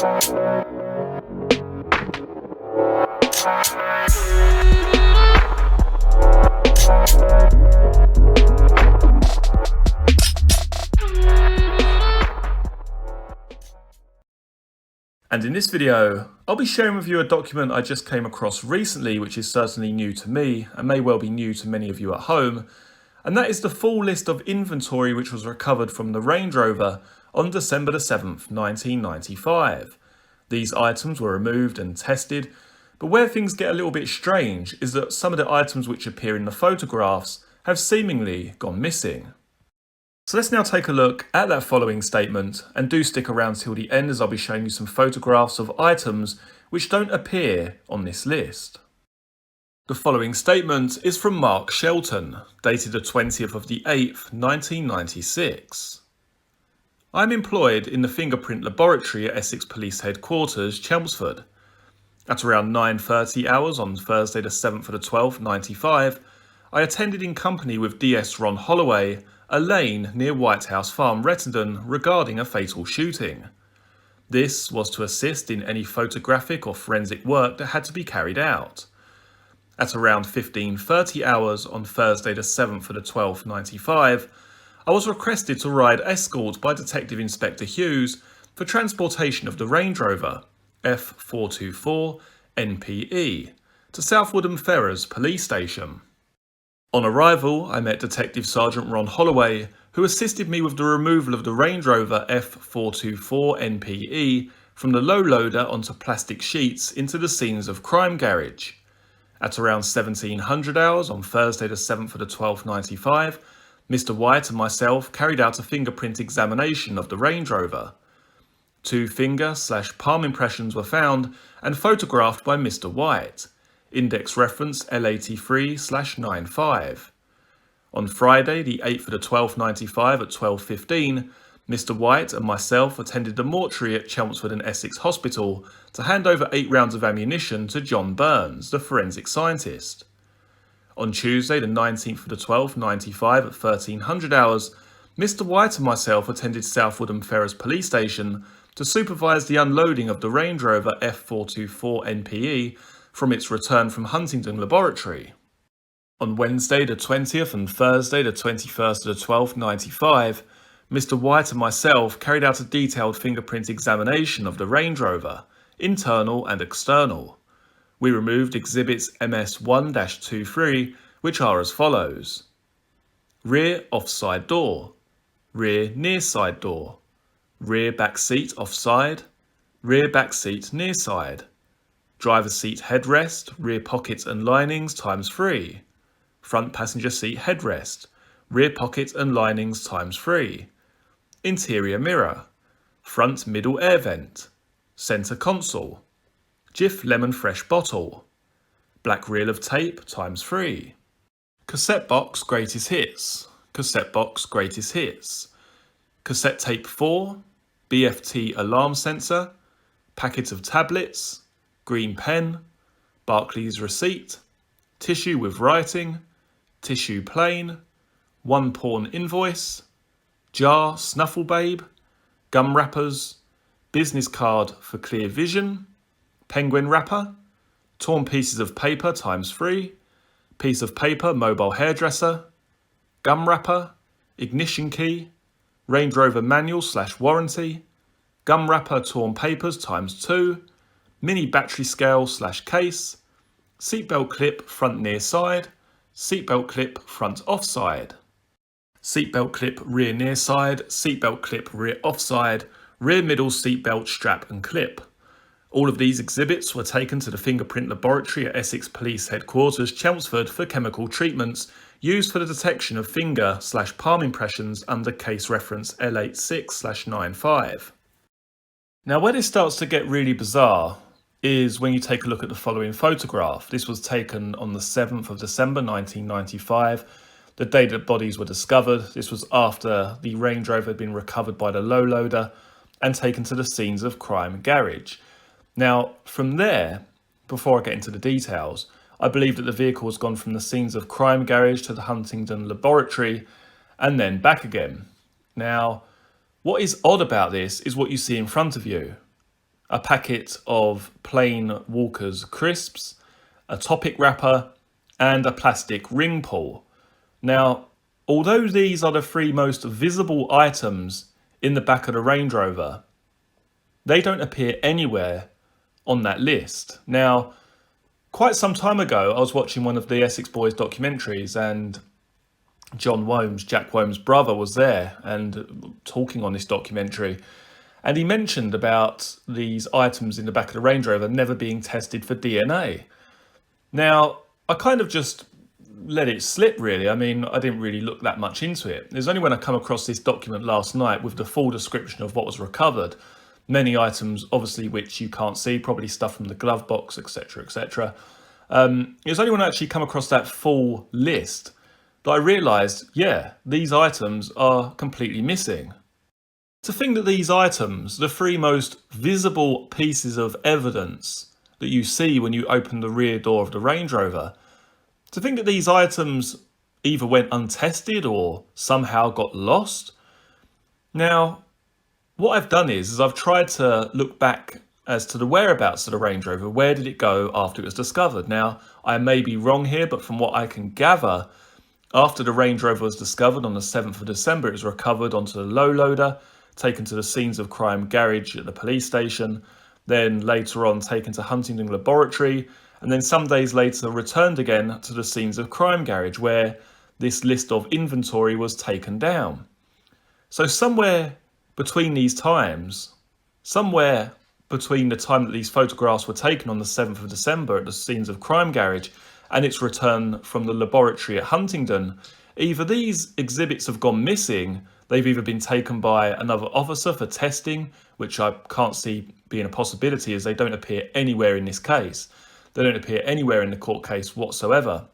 And in this video, I'll be sharing with you a document I just came across recently, which is certainly new to me and may well be new to many of you at home. And that is the full list of inventory which was recovered from the Range Rover on December the 7th, 1995. These items were removed and tested, but where things get a little bit strange is that some of the items which appear in the photographs have seemingly gone missing. So let's now take a look at that following statement, and do stick around till the end as I'll be showing you some photographs of items which don't appear on this list. The following statement is from Mark Shelton, dated the 20th of the 8th, 1996. I'm employed in the fingerprint laboratory at Essex Police Headquarters, Chelmsford. At around 9:30 hours on Thursday the 7th of the 12th, 95, I attended in company with DS Ron Holloway a lane near White House Farm, Rettendon, regarding a fatal shooting. This was to assist in any photographic or forensic work that had to be carried out. At around 15:30 hours on Thursday the 7th of the 12th, 95, I was requested to ride escort by Detective Inspector Hughes for transportation of the Range Rover F424 NPE to South Woodham Ferrers Police Station. On arrival, I met Detective Sergeant Ron Holloway, who assisted me with the removal of the Range Rover F424 NPE from the low loader onto plastic sheets into the scenes of crime garage. At around 1700 hours on Thursday the 7th of the 12th, 95, Mr. White and myself carried out a fingerprint examination of the Range Rover. 2 finger/palm impressions were found and photographed by Mr. White. Index reference L83/95. On Friday, the 8th of the 12th, 95 at 12:15, Mr. White and myself attended the mortuary at Chelmsford and Essex Hospital to hand over 8 rounds of ammunition to John Burns, the forensic scientist. On Tuesday, the 19th of the 12th, 95 at 1300 hours, Mr. White and myself attended South Woodham Ferrers Police Station to supervise the unloading of the Range Rover F424 NPE from its return from Huntingdon Laboratory. On Wednesday the 20th and Thursday the 21st of the 12th, 95, Mr. White and myself carried out a detailed fingerprint examination of the Range Rover, internal and external. We removed exhibits MS1-23, which are as follows: rear offside door, rear near side door, rear back seat offside, rear back seat near side, driver seat headrest, rear pocket and linings ×3, front passenger seat headrest, rear pocket and linings ×3, interior mirror, front middle air vent, centre console, Jif lemon fresh bottle, black reel of tape ×3, cassette box greatest hits, cassette box greatest hits, cassette tape 4, BFT alarm sensor, packet of tablets, green pen, Barclays receipt, tissue with writing, tissue plain, 1 pawn invoice, jar snuffle babe, gum wrappers, business card for clear vision, penguin wrapper, torn pieces of paper ×3, piece of paper mobile hairdresser, gum wrapper, ignition key, Range Rover manual/warranty, gum wrapper torn papers ×2, mini battery scale/case, seatbelt clip front near side, seatbelt clip front offside, seatbelt clip rear near side, seatbelt clip rear offside, rear middle seatbelt strap and clip. All of these exhibits were taken to the fingerprint laboratory at Essex Police Headquarters, Chelmsford, for chemical treatments used for the detection of finger/palm impressions under case reference L86/95. Now, where this starts to get really bizarre is when you take a look at the following photograph. This was taken on the 7th of December 1995, the day that bodies were discovered. This was after the Range Rover had been recovered by the low loader and taken to the scenes of crime garage. Now, from there, before I get into the details, I believe that the vehicle has gone from the scenes of crime garage to the Huntingdon laboratory and then back again. Now, what is odd about this is what you see in front of you. a packet of plain Walker's crisps, a topic wrapper, and a plastic ring pull. Now, although these are the three most visible items in the back of the Range Rover, they don't appear anywhere on that list. Now, quite some time ago, I was watching one of the Essex Boys documentaries, and Jack Wome's brother, was there and talking on this documentary. And he mentioned about these items in the back of the Range Rover never being tested for DNA. Now, I kind of just let it slip, really. I mean, I didn't really look that much into it. It was only when I come across this document last night with the full description of what was recovered, many items, obviously, which you can't see, probably stuff from the glove box, etc., etc. It was only when I actually come across that full list that I realised, yeah, these items are completely missing. To think that these items, the three most visible pieces of evidence that you see when you open the rear door of the Range Rover, to think that these items either went untested or somehow got lost. Now, what I've done is I've tried to look back as to the whereabouts of the Range Rover. Where did it go after it was discovered? Now, I may be wrong here, but from what I can gather, after the Range Rover was discovered on the 7th of December, it was recovered onto the low loader, taken to the scenes of crime garage at the police station, then later on taken to Huntingdon Laboratory, and then some days later returned again to the scenes of crime garage where this list of inventory was taken down. So somewhere between these times, somewhere between the time that these photographs were taken on the 7th of December at the scenes of crime garage and its return from the laboratory at Huntingdon, either these exhibits have gone missing, they've either been taken by another officer for testing, which I can't see being a possibility as they don't appear anywhere in this case. They don't appear anywhere in the court case whatsoever.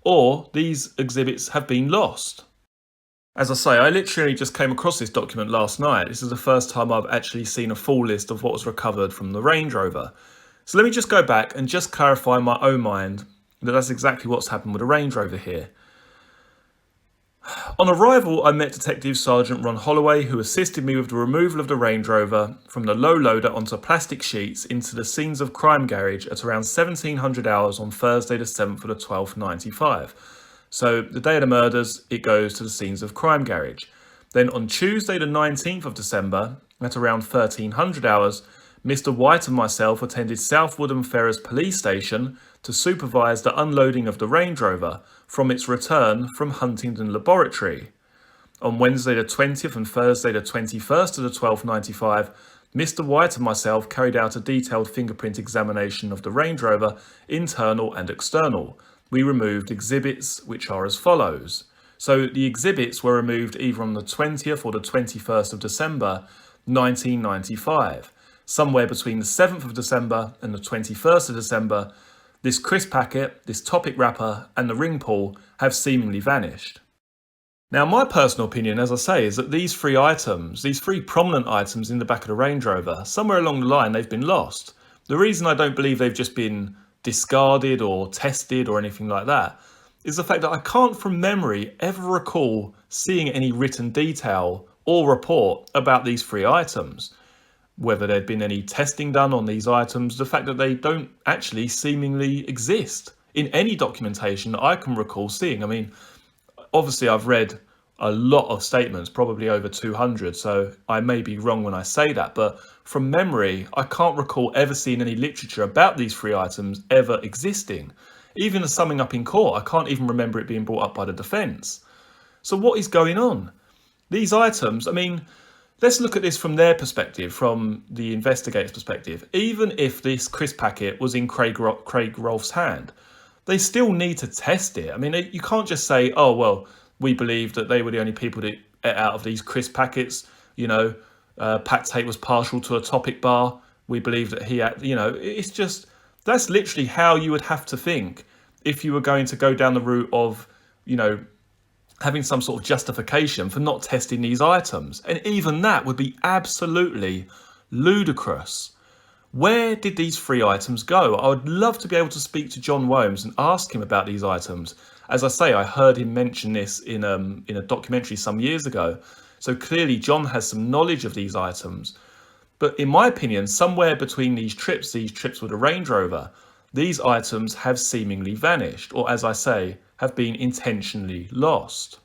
Or these exhibits have been lost. As I say, I literally just came across this document last night. This is the first time I've actually seen a full list of what was recovered from the Range Rover. So let me just go back and just clarify in my own mind that that's exactly what's happened with the Range Rover here. On arrival, I met Detective Sergeant Ron Holloway, who assisted me with the removal of the Range Rover from the low loader onto plastic sheets into the scenes of crime garage at around 1700 hours on Thursday the 7th of the 12th, 95. So the day of the murders, it goes to the scenes of crime garage. Then on Tuesday the 19th of December, at around 1300 hours, Mr. White and myself attended South Woodham Ferrers Police Station to supervise the unloading of the Range Rover from its return from Huntingdon Laboratory. On Wednesday the 20th and Thursday the 21st of the 12th, 95, Mr. White and myself carried out a detailed fingerprint examination of the Range Rover, internal and external. We removed exhibits which are as follows. So the exhibits were removed either on the 20th or the 21st of December 1995. Somewhere between the 7th of December and the 21st of December, this crisp packet, this topic wrapper and the ring pull have seemingly vanished. Now, my personal opinion, as I say, is that these three items, these three prominent items in the back of the Range Rover, somewhere along the line they've been lost. The reason I don't believe they've just been discarded or tested or anything like that is the fact that I can't from memory ever recall seeing any written detail or report about these three items. Whether there'd been any testing done on these items, the fact that they don't actually seemingly exist in any documentation that I can recall seeing. I mean, obviously I've read a lot of statements, probably over 200, so I may be wrong when I say that, but from memory, I can't recall ever seeing any literature about these three items ever existing. Even the summing up in court, I can't even remember it being brought up by the defence. So what is going on? These items, I mean, let's look at this from their perspective, from the investigator's perspective. Even if this crisp packet was in Craig Rolfe's hand, they still need to test it. I mean, you can't just say, oh, well, we believe that they were the only people that ate out of these crisp packets. You know, Tate was partial to a topic bar. We believe that he had, you know, it's just, that's literally how you would have to think if you were going to go down the route of, you know, having some sort of justification for not testing these items. And even that would be absolutely ludicrous. Where did these three items go? I would love to be able to speak to John Womes and ask him about these items. As I say, I heard him mention this in a documentary some years ago. So clearly John has some knowledge of these items. But in my opinion, somewhere between these trips with a Range Rover, these items have seemingly vanished, or as I say, have been intentionally lost.